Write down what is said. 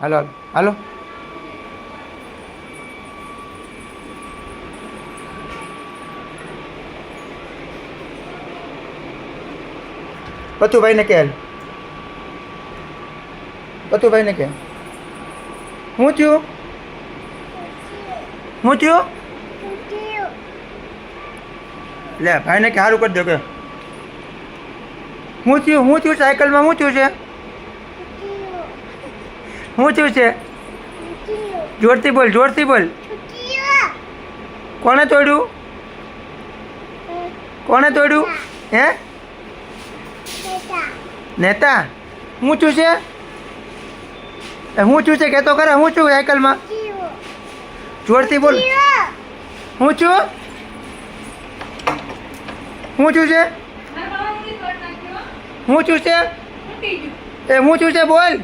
હાલો હાલો પતુભાઈને કે પતુભાઈને કે હું થયું હું થયું લે ભાઈને કે સારું કરી દો કે હું થયું સાયકલમાં શું થયું છે શું થયું છે જોરથી બોલ કોણે તોડ્યું હે નેતા હું થયું છે હું થયું છે કહેતો ખરા હું છું સાયકલમાં જોરથી બોલ હું થયું છે એ હું થયું છે બોલ